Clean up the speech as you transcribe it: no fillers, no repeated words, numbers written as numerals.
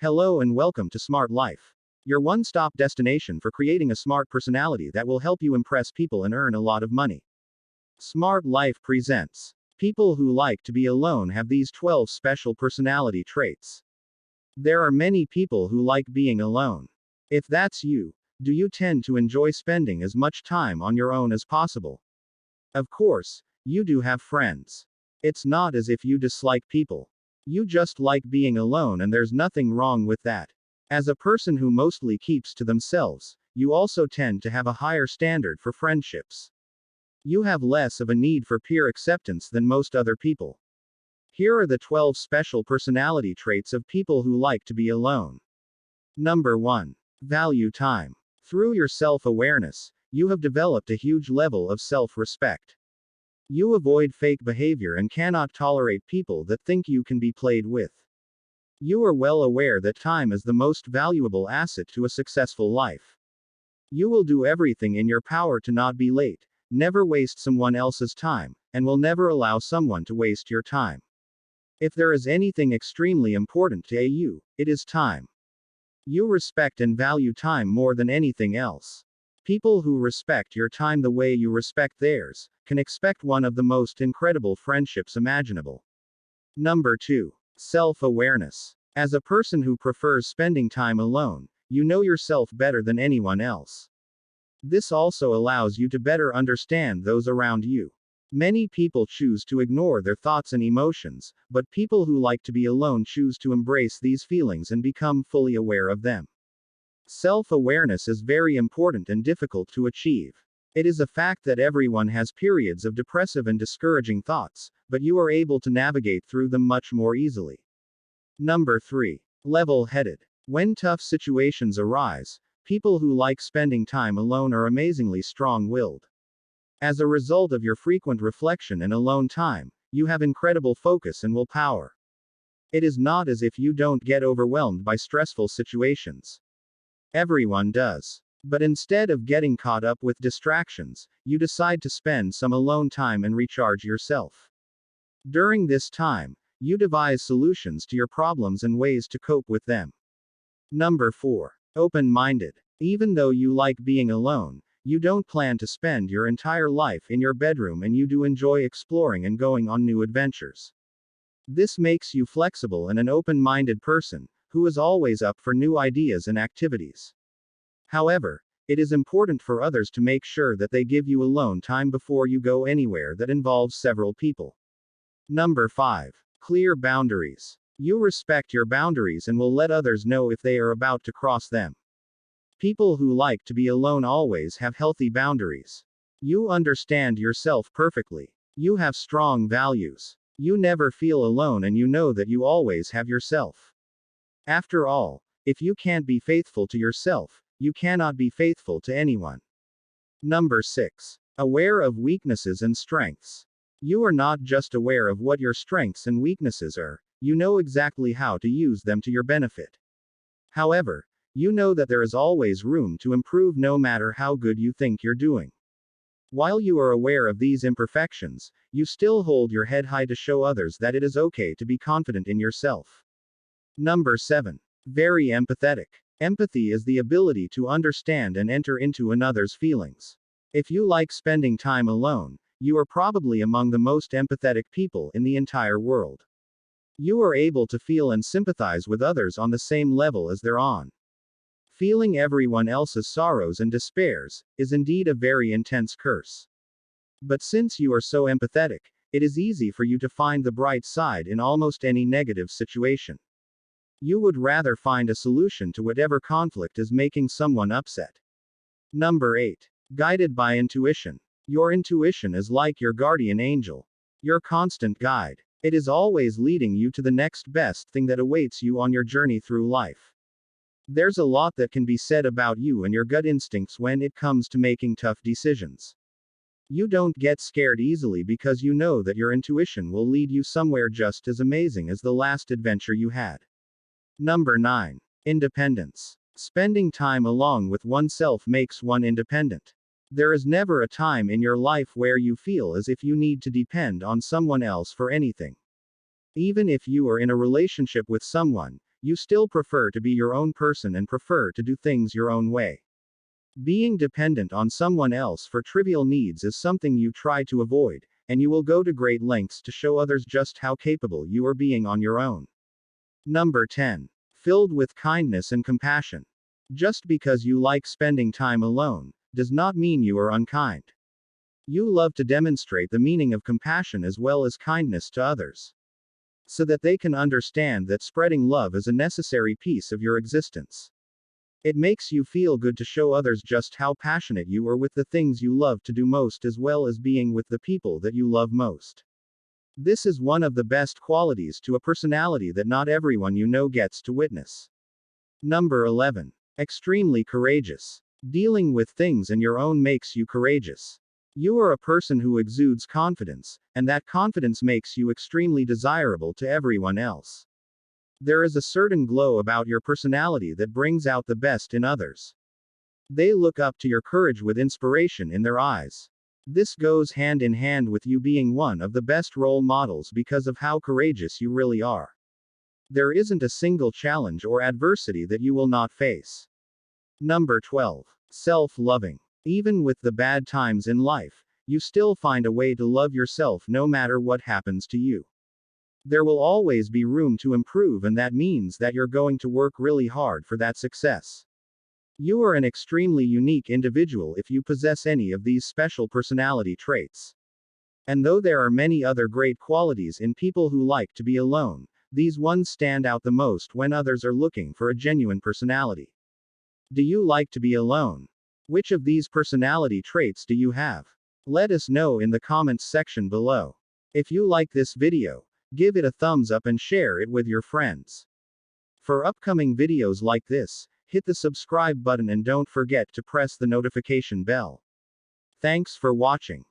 Hello and welcome to Smart Life, your one-stop destination for creating a smart personality that will help you impress people and earn a lot of money. Smart Life presents. People who like to be alone have these 12 special personality traits. There are many people who like being alone. If that's you, do you tend to enjoy spending as much time on your own as possible? Of course, you do have friends. It's not as if you dislike people. You just like being alone, and there's nothing wrong with that. As a person who mostly keeps to themselves, you also tend to have a higher standard for friendships. You have less of a need for peer acceptance than most other people. Here are the 12 special personality traits of people who like to be alone. Number 1. Value time. Through your self-awareness, you have developed a huge level of self-respect. You avoid fake behavior and cannot tolerate people that think you can be played with. You are well aware that time is the most valuable asset to a successful life. You will do everything in your power to not be late, never waste someone else's time, and will never allow someone to waste your time. If there is anything extremely important to you, it is time. You respect and value time more than anything else. People who respect your time the way you respect theirs can expect one of the most incredible friendships imaginable. Number 2. Self-awareness. As a person who prefers spending time alone, you know yourself better than anyone else. This also allows you to better understand those around you. Many people choose to ignore their thoughts and emotions, but people who like to be alone choose to embrace these feelings and become fully aware of them. Self-awareness is very important and difficult to achieve. It is a fact that everyone has periods of depressive and discouraging thoughts, but you are able to navigate through them much more easily. Number 3. Level-headed. When tough situations arise, people who like spending time alone are amazingly strong-willed. As a result of your frequent reflection and alone time, you have incredible focus and willpower. It is not as if you don't get overwhelmed by stressful situations. Everyone does. But instead of getting caught up with distractions, you decide to spend some alone time and recharge yourself. During this time, you devise solutions to your problems and ways to cope with them. Number 4. Open-minded. Even though you like being alone, you don't plan to spend your entire life in your bedroom, and you do enjoy exploring and going on new adventures. This makes you flexible and an open-minded person, who is always up for new ideas and activities. However, it is important for others to make sure that they give you alone time before you go anywhere that involves several people. Number 5. Clear boundaries. You respect your boundaries and will let others know if they are about to cross them. People who like to be alone always have healthy boundaries. You understand yourself perfectly. You have strong values. You never feel alone, and you know that you always have yourself. After all, if you can't be faithful to yourself, you cannot be faithful to anyone. Number 6. Aware of weaknesses and strengths. You are not just aware of what your strengths and weaknesses are, you know exactly how to use them to your benefit. However, you know that there is always room to improve no matter how good you think you're doing. While you are aware of these imperfections, you still hold your head high to show others that it is okay to be confident in yourself. Number 7. Very empathetic. Empathy is the ability to understand and enter into another's feelings. If you like spending time alone, you are probably among the most empathetic people in the entire world. You are able to feel and sympathize with others on the same level as they're on. Feeling everyone else's sorrows and despairs is indeed a very intense curse. But since you are so empathetic, it is easy for you to find the bright side in almost any negative situation. You would rather find a solution to whatever conflict is making someone upset. Number 8. Guided by intuition. Your intuition is like your guardian angel. Your constant guide. It is always leading you to the next best thing that awaits you on your journey through life. There's a lot that can be said about you and your gut instincts when it comes to making tough decisions. You don't get scared easily because you know that your intuition will lead you somewhere just as amazing as the last adventure you had. Number 9. Independence. Spending time alone with oneself makes one independent. There is never a time in your life where you feel as if you need to depend on someone else for anything. Even if you are in a relationship with someone, You still prefer to be your own person and prefer to do things your own way. Being dependent on someone else for trivial needs is something you try to avoid, and you will go to great lengths to show others just how capable you are being on your own. Number 10. Filled with kindness and compassion. Just because you like spending time alone, does not mean you are unkind. You love to demonstrate the meaning of compassion as well as kindness to others, so that they can understand that spreading love is a necessary piece of your existence. It makes you feel good to show others just how passionate you are with the things you love to do most as well as being with the people that you love most. This is one of the best qualities to a personality that not everyone you know gets to witness. Number 11. Extremely courageous. Dealing with things on your own makes you courageous. You are a person who exudes confidence, and that confidence makes you extremely desirable to everyone else. There is a certain glow about your personality that brings out the best in others. They look up to your courage with inspiration in their eyes. This goes hand in hand with you being one of the best role models because of how courageous you really are. There isn't a single challenge or adversity that you will not face. Number 12. Self-loving. Even with the bad times in life, you still find a way to love yourself no matter what happens to you. There will always be room to improve, and that means that you're going to work really hard for that success. You are an extremely unique individual if you possess any of these special personality traits. And though there are many other great qualities in people who like to be alone, these ones stand out the most when others are looking for a genuine personality. Do you like to be alone? Which of these personality traits do you have? Let us know in the comments section below. If you like this video, give it a thumbs up and share it with your friends. For upcoming videos like this, hit the subscribe button and don't forget to press the notification bell. Thanks for watching.